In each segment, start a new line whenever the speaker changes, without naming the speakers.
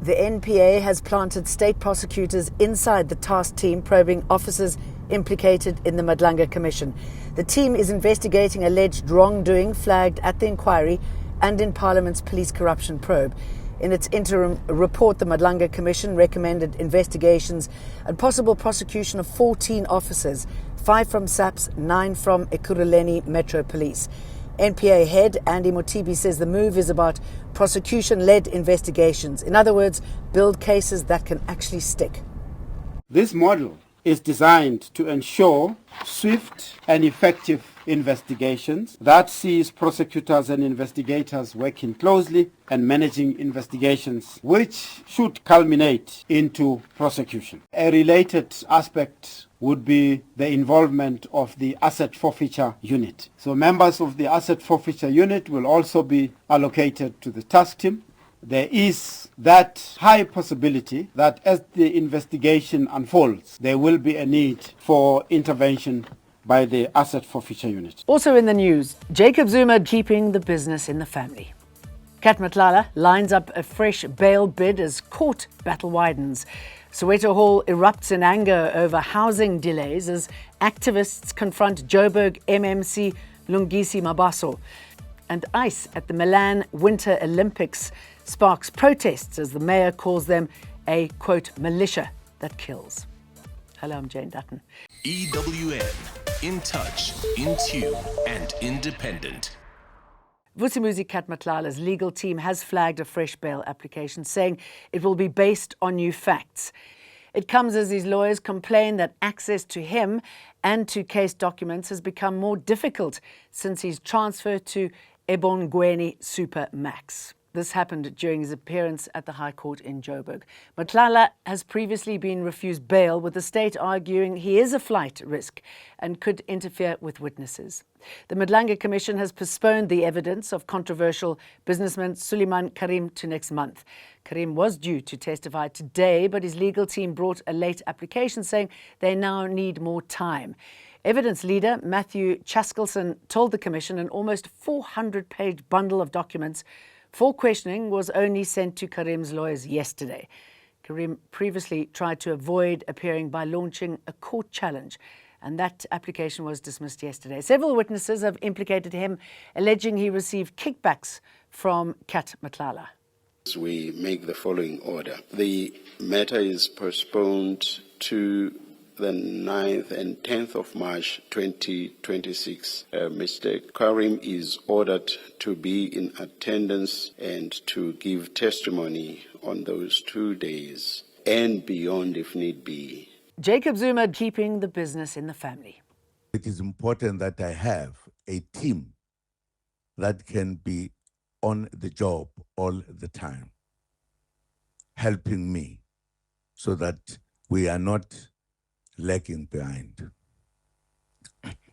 The NPA has planted state prosecutors inside the task team probing officers implicated in the Madlanga Commission. The team is investigating alleged wrongdoing flagged at the inquiry and in Parliament's police corruption probe. In its interim report, the Madlanga Commission recommended investigations and possible prosecution of 14 officers, 5 from SAPS, 9 from Ekurhuleni Metro Police. NPA head Andy Motibi says the move is about prosecution-led investigations. In other words, build cases that can actually stick.
This model is designed to ensure swift and effective investigations that sees prosecutors and investigators working closely and managing investigations which should culminate into prosecution. A related aspect would be the involvement of the asset forfeiture unit. So members of the asset forfeiture unit will also be allocated to the task team. There is that high possibility that as the investigation unfolds, there will be a need for intervention by the asset forfeiture unit.
Also in the news, Jacob Zuma keeping the business in the family. Matlala lines up a fresh bail bid as court battle widens. Soweto Hall erupts in anger over housing delays as activists confront Joburg MMC Lungisi Mabaso. And ice at the Milan Winter Olympics sparks protests as the mayor calls them a, quote, militia that kills. Hello, I'm Jane Dutton.
EWN, in touch, in tune and independent.
Vusimuzi Matlala's legal team has flagged a fresh bail application, saying it will be based on new facts. It comes as his lawyers complain that access to him and to case documents has become more difficult since his transfer to Ebongweni Super Max. This happened during his appearance at the High Court in Joburg. Matlala has previously been refused bail, with the state arguing he is a flight risk and could interfere with witnesses. The Madlanga Commission has postponed the evidence of controversial businessman Suleiman Karim to next month. Karim was due to testify today, but his legal team brought a late application saying they now need more time. Evidence leader Matthew Chaskelson told the Commission an almost 400-page bundle of documents for questioning was only sent to Karim's lawyers yesterday. Karim previously tried to avoid appearing by launching a court challenge, and that application was dismissed yesterday. Several witnesses have implicated him, alleging he received kickbacks from Matlala.
We make the following order. The matter is postponed to the 9th and 10th of March 2026. Mr. Karim is ordered to be in attendance and to give testimony on those 2 days and beyond if need be.
Jacob Zuma keeping the business in the family.
It is important that I have a team that can be on the job all the time, helping me so that we are not lagging behind.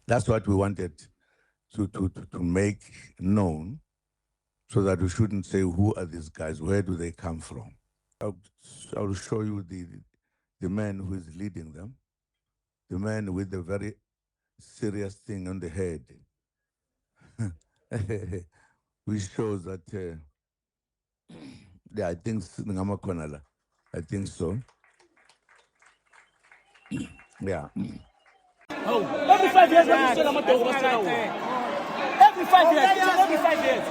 That's what we wanted to make known, so that we shouldn't say, who are these guys, where do they come from? I'll show you the man who is leading them, the man with the very serious thing on the head, which shows that, yeah, I think so. Yeah.
Oh. Every 5 years, every 5 years.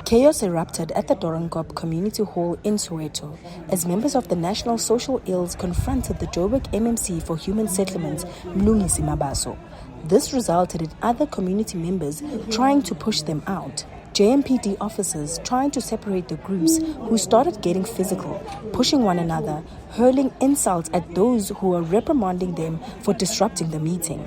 Chaos erupted at the Dorangop Community Hall in Soweto as members of the National Social Ills confronted the Joburg MMC for Human Settlements, Mlungisi Mabaso. This resulted in other community members trying to push them out. JMPD officers trying to separate the groups, who started getting physical, pushing one another, hurling insults at those who were reprimanding them for disrupting the meeting.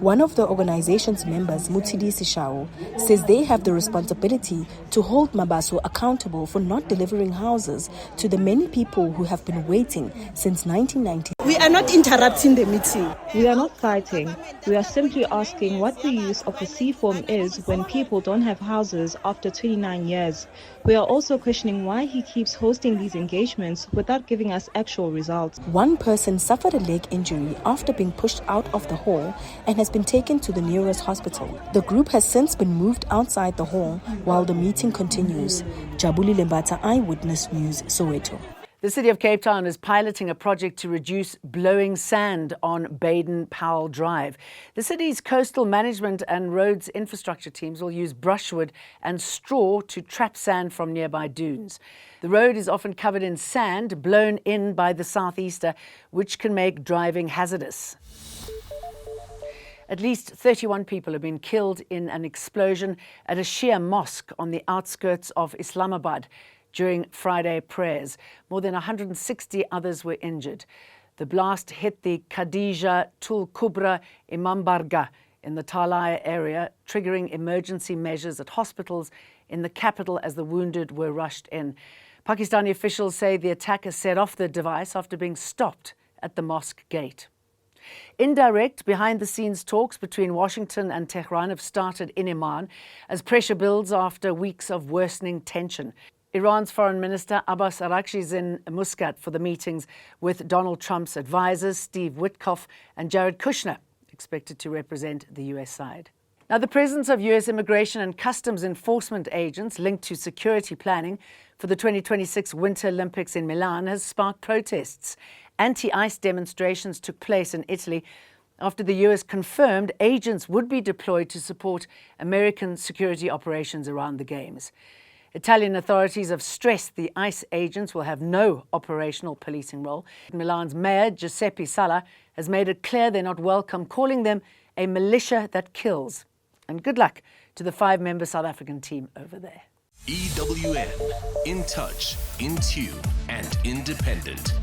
One of the organization's members, Mutidi Sishao, says they have the responsibility to hold Mabaso accountable for not delivering houses to the many people who have been waiting since 1990.
We are not interrupting the meeting.
We are not fighting. We are simply asking what the use of the C form is when people don't have houses after 29 years. We are also questioning why he keeps hosting these engagements without giving us actual results.
One person suffered a leg injury after being pushed out of the hall and has has been taken to the nearest hospital. The group has since been moved outside the hall while the meeting continues. Jabuli Lembata, Eyewitness News, Soweto.
The City of Cape Town is piloting a project to reduce blowing sand on Baden-Powell Drive. The city's coastal management and roads infrastructure teams will use brushwood and straw to trap sand from nearby dunes. The road is often covered in sand blown in by the southeaster, which can make driving hazardous. At least 31 people have been killed in an explosion at a Shia mosque on the outskirts of Islamabad during Friday prayers. More than 160 others were injured. The blast hit the Khadija Tul Kubra Imambarga in the Talaya area, triggering emergency measures at hospitals in the capital as the wounded were rushed in. Pakistani officials say the attacker set off the device after being stopped at the mosque gate. Indirect, behind-the-scenes talks between Washington and Tehran have started in Iran as pressure builds after weeks of worsening tension. Iran's Foreign Minister Abbas Araghchi is in Muscat for the meetings with Donald Trump's advisors, Steve Witkoff and Jared Kushner, expected to represent the U.S. side. Now, the presence of U.S. immigration and customs enforcement agents linked to security planning for the 2026 Winter Olympics in Milan has sparked protests. Anti-ICE demonstrations took place in Italy after the U.S. confirmed agents would be deployed to support American security operations around the Games. Italian authorities have stressed the ICE agents will have no operational policing role. Milan's mayor, Giuseppe Sala, has made it clear they're not welcome, calling them a militia that kills. And good luck to the 5-member South African team over there.
EWN, in touch, in tune, and independent.